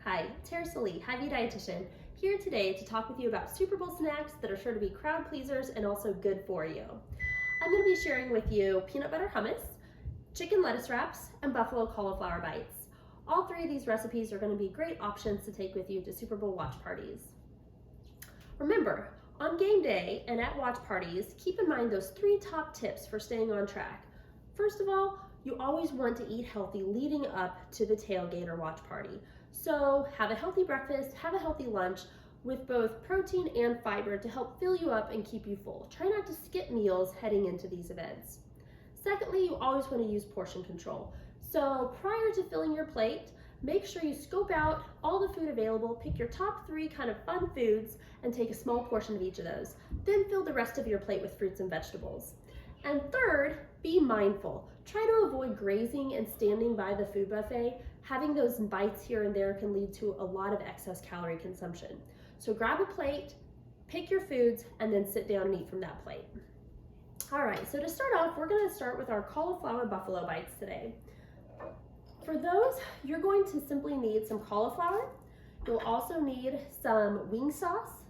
Hi, Teresa Lee, Hy-Vee dietitian, here today to talk with you about Super Bowl snacks that are sure to be crowd pleasers and also good for you. I'm going to be sharing with you peanut butter hummus, chicken lettuce wraps, and buffalo cauliflower bites. All three of these recipes are going to be great options to take with you to Super Bowl watch parties. Remember, on game day and at watch parties, keep in mind those three top tips for staying on track. First of all, you always want to eat healthy leading up to the tailgate or watch party. So have a healthy breakfast, have a healthy lunch with both protein and fiber to help fill you up and keep you full. Try not to skip meals heading into these events. Secondly, you always want to use portion control. So prior to filling your plate, make sure you scope out all the food available, pick your top three kind of fun foods, and take a small portion of each of those. Then fill the rest of your plate with fruits and vegetables. And third, be mindful. Try to avoid grazing and standing by the food buffet. Having those bites here and there can lead to a lot of excess calorie consumption. So grab a plate, pick your foods, and then sit down and eat from that plate. All right, so to start off, we're gonna start with our cauliflower buffalo bites today. For those, you're going to simply need some cauliflower. You'll also need some wing sauce,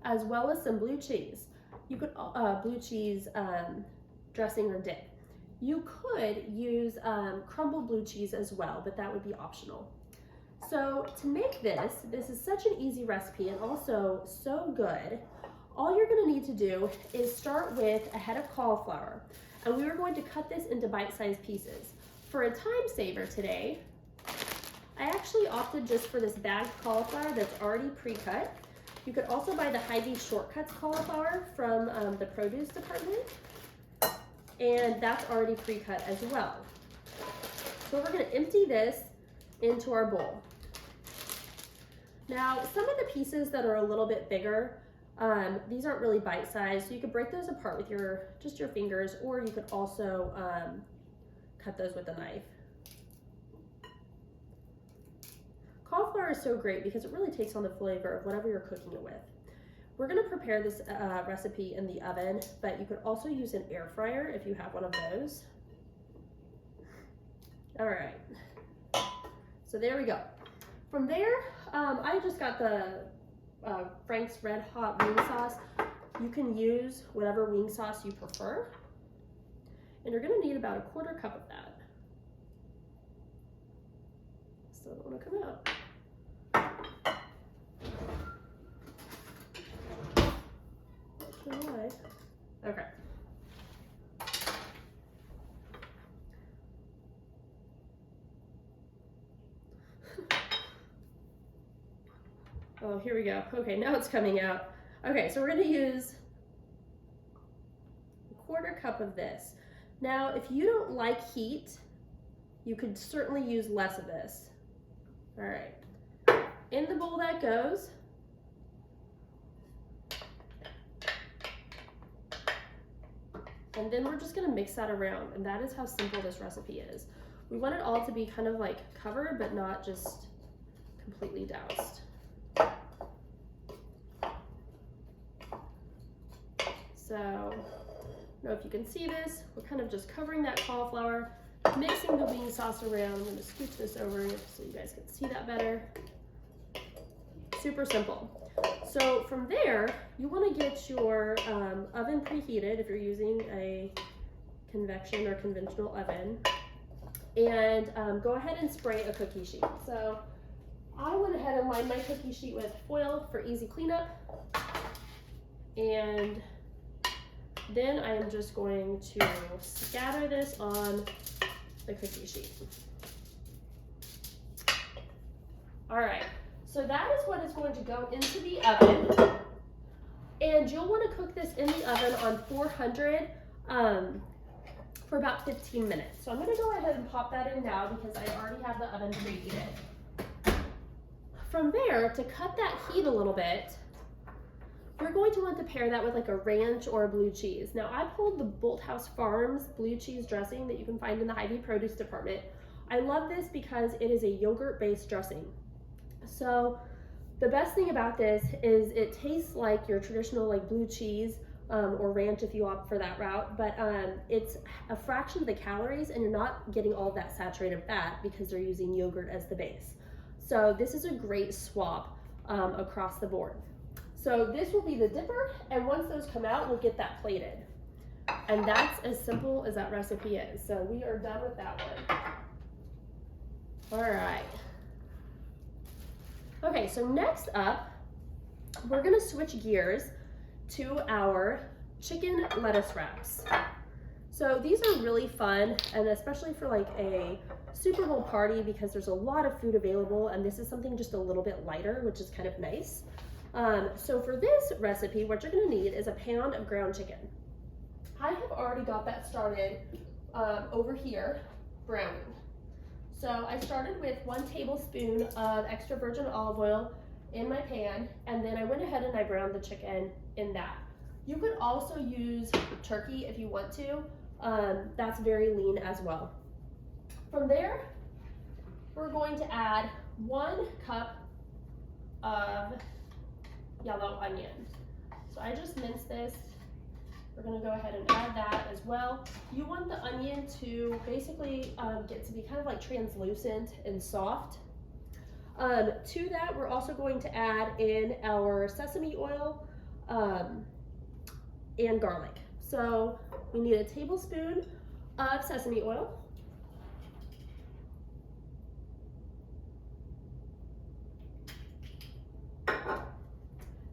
as well as some blue cheese. You could, blue cheese dressing or dip. You could use crumbled blue cheese as well, but that would be optional. So to make this is such an easy recipe and also so good. All you're gonna need to do is start with a head of cauliflower, and we are going to cut this into bite-sized pieces. For a time saver today, I actually opted just for this bagged cauliflower that's already pre-cut. You could also buy the Hy-Vee Shortcuts cauliflower from the produce department, and that's already pre-cut as well. So we're gonna empty this into our bowl. Now, some of the pieces that are a little bit bigger, these aren't really bite-sized, so you could break those apart with just your fingers, or you could also cut those with a knife. Cauliflower is so great because it really takes on the flavor of whatever you're cooking it with. We're gonna prepare this recipe in the oven, but you could also use an air fryer if you have one of those. All right, so there we go. From there, I just got the Frank's Red Hot wing sauce. You can use whatever wing sauce you prefer. And you're gonna need about a quarter cup of that. Still don't wanna come out. Okay. Oh, here we go. Okay, now it's coming out. Okay, so we're gonna use a quarter cup of this. Now, if you don't like heat, you could certainly use less of this. All right, in the bowl that goes. And then we're just gonna mix that around, and that is how simple this recipe is. We want it all to be kind of like covered, but not just completely doused. So, I don't know if you can see this, we're kind of just covering that cauliflower, mixing the wing sauce around. I'm gonna scooch this over so you guys can see that better. Super simple. So from there, you want to get your oven preheated if you're using a convection or conventional oven, and go ahead and spray a cookie sheet. So I went ahead and lined my cookie sheet with foil for easy cleanup, and then I am just going to scatter this on the cookie sheet. All right. So that is what is going to go into the oven, and you'll want to cook this in the oven on 400 for about 15 minutes. So I'm going to go ahead and pop that in now because I already have the oven preheated. From there, to cut that heat a little bit, you're going to want to pair that with like a ranch or a blue cheese. Now I pulled the Bolthouse Farms blue cheese dressing that you can find in the Hy-Vee produce department. I love this because it is a yogurt-based dressing. So the best thing about this is it tastes like your traditional like blue cheese or ranch if you opt for that route, but it's a fraction of the calories and you're not getting all of that saturated fat because they're using yogurt as the base. So this is a great swap across the board. So this will be the dipper, and once those come out, we'll get that plated. And that's as simple as that recipe is. So we are done with that one. All right. Okay, so next up, we're gonna switch gears to our chicken lettuce wraps. So these are really fun, and especially for like a Super Bowl party, because there's a lot of food available, and this is something just a little bit lighter, which is kind of nice. So for this recipe, what you're gonna need is a pound of ground chicken. I have already got that started over here, browning. So I started with 1 tablespoon of extra virgin olive oil in my pan, and then I went ahead and I browned the chicken in that. You could also use turkey if you want to. That's very lean as well. From there, we're going to add 1 cup of yellow onion. So I just minced this. We're gonna go ahead and add that as well. You want the onion to basically get to be kind of like translucent and soft. To that, we're also going to add in our sesame oil and garlic. So we need a tablespoon of sesame oil.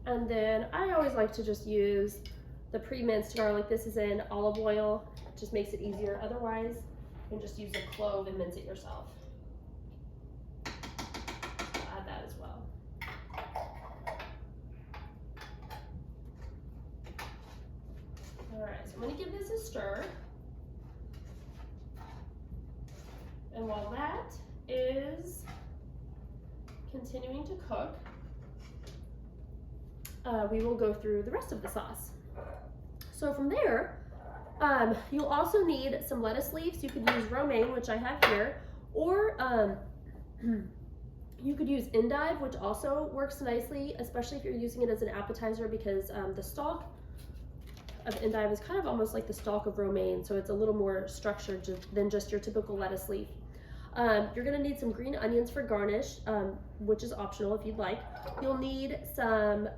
And then I always like to just use the pre-minced garlic. This is in olive oil, it just makes it easier. Otherwise, you can just use a clove and mince it yourself. I'll add that as well. All right, so I'm gonna give this a stir. And while that is continuing to cook, we will go through the rest of the sauce. So from there, you'll also need some lettuce leaves. You could use romaine, which I have here, or you could use endive, which also works nicely, especially if you're using it as an appetizer, because the stalk of endive is kind of almost like the stalk of romaine, so it's a little more structured than just your typical lettuce leaf. You're gonna need some green onions for garnish, which is optional if you'd like. You'll need some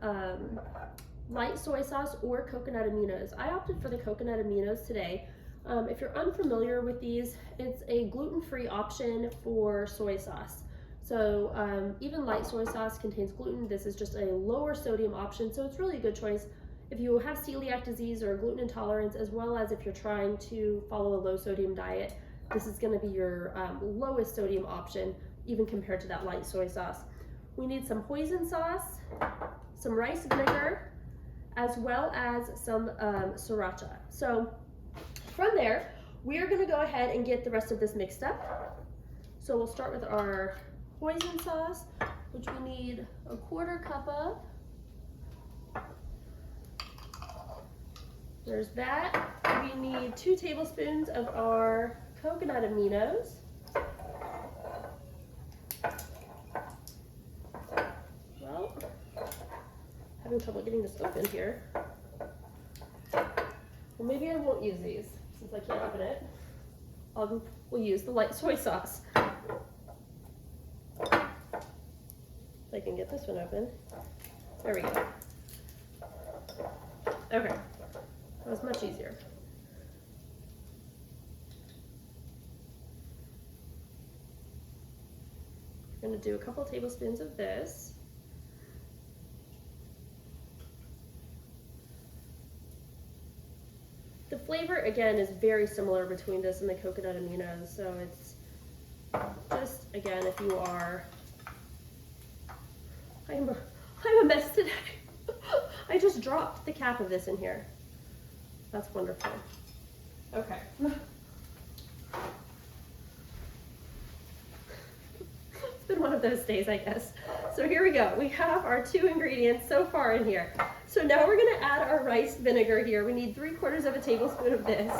light soy sauce or coconut aminos. I opted for the coconut aminos today. If you're unfamiliar with these, it's a gluten-free option for soy sauce. So even light soy sauce contains gluten. This is just a lower sodium option, so it's really a good choice if you have celiac disease or gluten intolerance, as well as if you're trying to follow a low sodium diet. This is going to be your lowest sodium option, even compared to that light soy sauce. We need some hoisin sauce, some rice vinegar, as well as some sriracha. So from there, we are going to go ahead and get the rest of this mixed up. So we'll start with our hoisin sauce, which we need a 1/4 cup of. There's that. We need 2 tablespoons of our coconut aminos. Well, having trouble getting this open here. Well, maybe I won't use these since I can't open it. We'll use the light soy sauce. If I can get this one open. There we go. Okay, that was much easier. I'm going to do a couple tablespoons of this. The flavor, again, is very similar between this and the coconut aminos, so it's just, again, if you are... I'm a mess today. I just dropped the cap of this in here. That's wonderful. Okay. It's been one of those days, I guess. So here we go. We have our 2 ingredients so far in here. So now we're going to add our rice vinegar here. We need 3/4 of a tablespoon of this.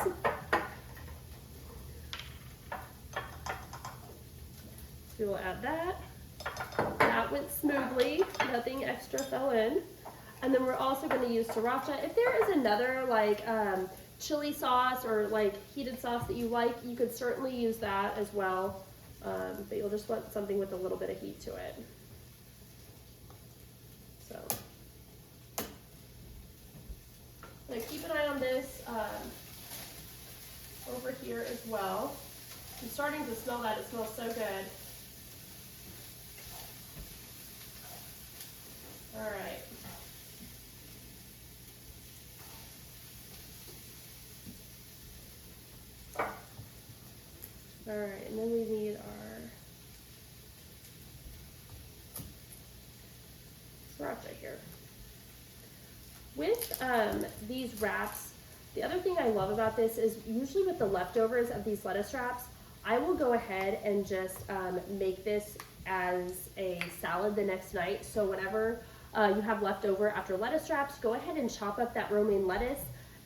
So we will add that. That went smoothly. Nothing extra fell in. And then we're also going to use sriracha. If there is another like chili sauce or like heated sauce that you like, you could certainly use that as well. but you'll just want something with a little bit of heat to it. So, I'm gonna keep an eye on this over here as well. I'm starting to smell that. It smells so good. All right. All right, and then we need our sriracha here. With these wraps, the other thing I love about this is usually with the leftovers of these lettuce wraps, I will go ahead and just make this as a salad the next night. So whenever you have leftover after lettuce wraps, go ahead and chop up that romaine lettuce,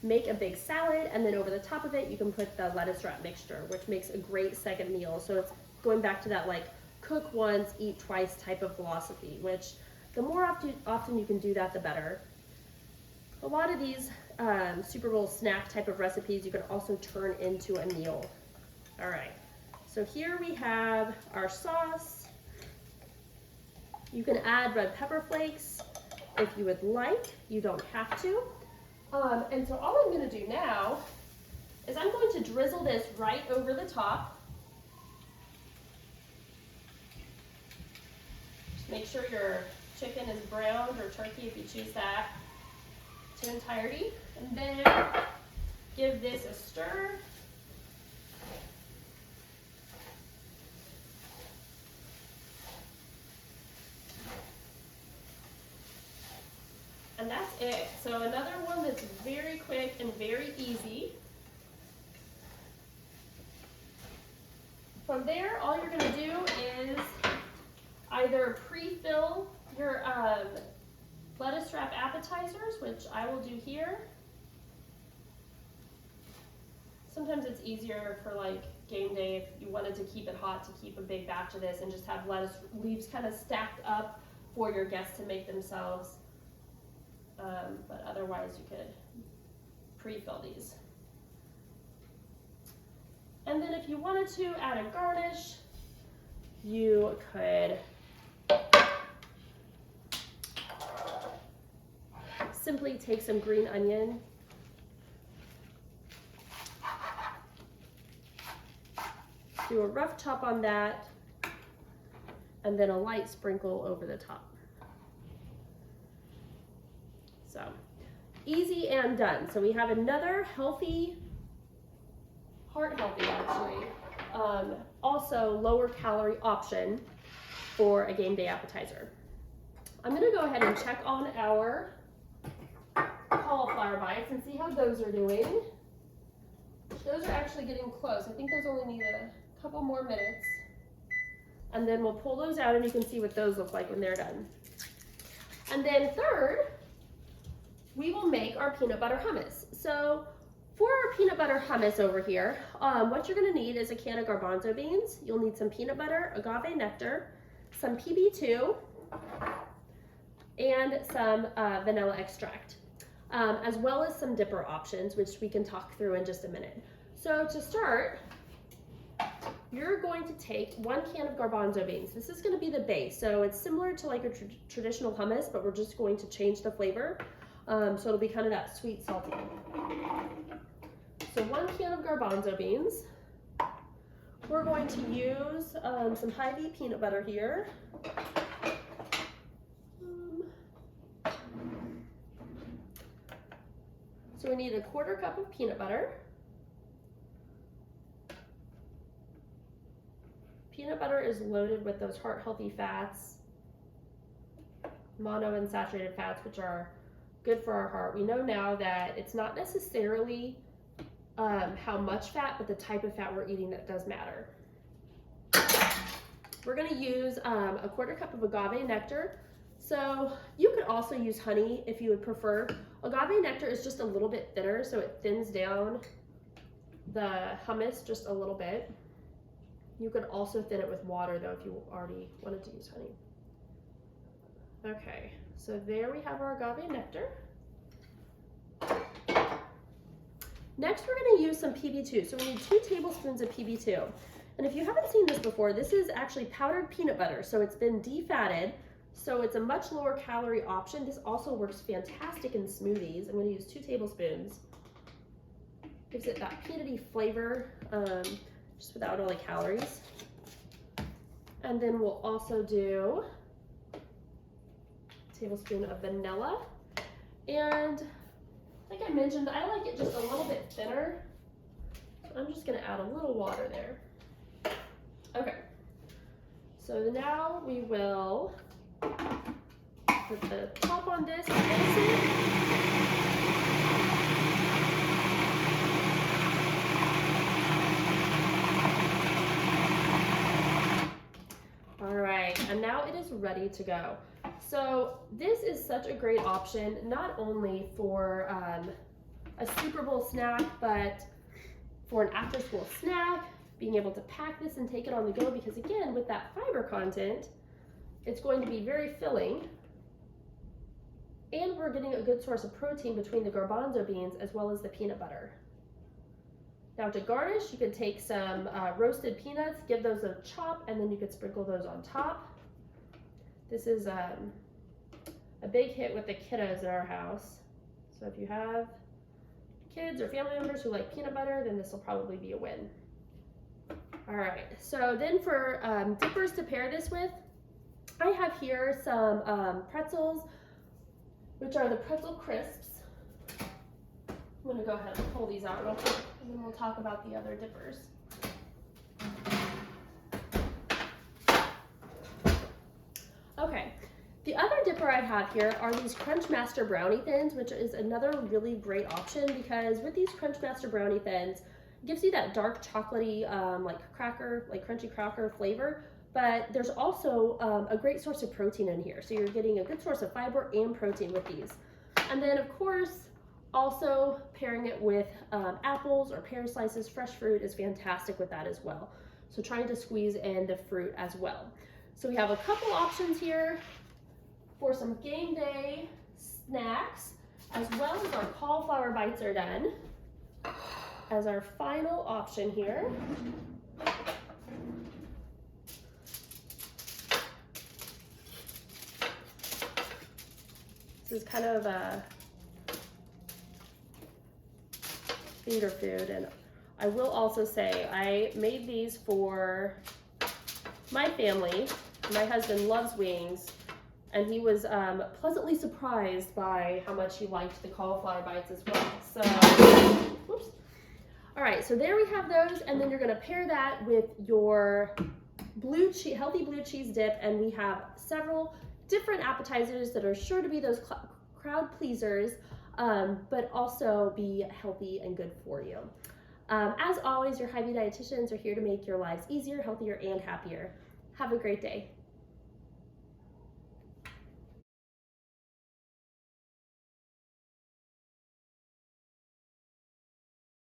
make a big salad, and then over the top of it, you can put the lettuce wrap mixture, which makes a great second meal. So it's going back to that like cook once, eat twice type of philosophy, which the more often you can do that, the better. A lot of these Super Bowl snack type of recipes you can also turn into a meal. All right, so here we have our sauce. You can add red pepper flakes if you would like. You don't have to. And so all I'm going to do now is I'm going to drizzle this right over the top. Just make sure your chicken is browned, or turkey if you choose that, to entirety. And then give this a stir. And that's it. So another one that's very quick and very easy. From there, all you're gonna do is either pre-fill your lettuce wrap appetizers, which I will do here. Sometimes it's easier for like game day if you wanted to keep it hot to keep a big batch of this and just have lettuce leaves kind of stacked up for your guests to make themselves. But otherwise you could pre-fill these. And then if you wanted to add a garnish, you could simply take some green onion, do a rough chop on that, and then a light sprinkle over the top. So easy and done. So we have another healthy, heart healthy actually, also lower calorie option for a game day appetizer. I'm gonna go ahead and check on our cauliflower bites and see how those are doing. Those are actually getting close. I think those only need a couple more minutes. And then we'll pull those out and you can see what those look like when they're done. And then third, we will make our peanut butter hummus. So for our peanut butter hummus over here, what you're gonna need is a can of garbanzo beans. You'll need some peanut butter, agave nectar, some PB2, and some vanilla extract, as well as some dipper options, which we can talk through in just a minute. So to start, you're going to take 1 can of garbanzo beans. This is gonna be the base. So it's similar to like a traditional hummus, but we're just going to change the flavor. So it'll be kind of that sweet, salty. So 1 can of garbanzo beans. We're going to use some Hy-Vee peanut butter here. So we need a 1/4 cup of peanut butter. Peanut butter is loaded with those heart-healthy fats, monounsaturated fats, which are good for our heart. We know now that it's not necessarily how much fat, but the type of fat we're eating that does matter. We're gonna use a 1/4 cup of agave nectar. So you could also use honey if you would prefer. Agave nectar is just a little bit thinner, so it thins down the hummus just a little bit. You could also thin it with water though if you already wanted to use honey. Okay, so there we have our agave nectar. Next we're gonna use some PB2. So we need 2 tablespoons of PB2. And if you haven't seen this before, this is actually powdered peanut butter. So it's been defatted, so it's a much lower calorie option. This also works fantastic in smoothies. I'm going to use 2 tablespoons. Gives it that peanutty flavor, just without all the calories. And then we'll also do a tablespoon of vanilla. And like I mentioned, I like it just a little bit thinner. So I'm just going to add a little water there. Okay, so now we will put the top on this. All right, and now it is ready to go. So this is such a great option, not only for a Super Bowl snack, but for an after-school snack, being able to pack this and take it on the go, because again, with that fiber content, it's going to be very filling. And we're getting a good source of protein between the garbanzo beans as well as the peanut butter. Now to garnish, you could take some roasted peanuts, give those a chop, and then you could sprinkle those on top. This is a big hit with the kiddos in our house. So if you have kids or family members who like peanut butter, then this will probably be a win. All right, so then for dippers to pair this with, I have here some pretzels, which are the pretzel crisps. I'm gonna go ahead and pull these out real quick, and then we'll talk about the other dippers. Okay, the other dipper I have here are these Crunch Master Brownie Thins, which is another really great option, because with these Crunch Master Brownie Thins, it gives you that dark chocolatey, like crunchy cracker flavor, but there's also a great source of protein in here. So you're getting a good source of fiber and protein with these. And then of course, also pairing it with apples or pear slices, fresh fruit is fantastic with that as well. So trying to squeeze in the fruit as well. So we have a couple options here for some game day snacks, as well as our cauliflower bites are done as our final option here. This is kind of a finger food, and I will also say I made these for my family. My husband loves wings, and he was pleasantly surprised by how much he liked the cauliflower bites as well. So, whoops. All right, so there we have those, and then you're gonna pair that with your healthy blue cheese dip, and we have several different appetizers that are sure to be those crowd pleasers, but also be healthy and good for you. As always, your Hy-Vee dietitians are here to make your lives easier, healthier, and happier. Have a great day.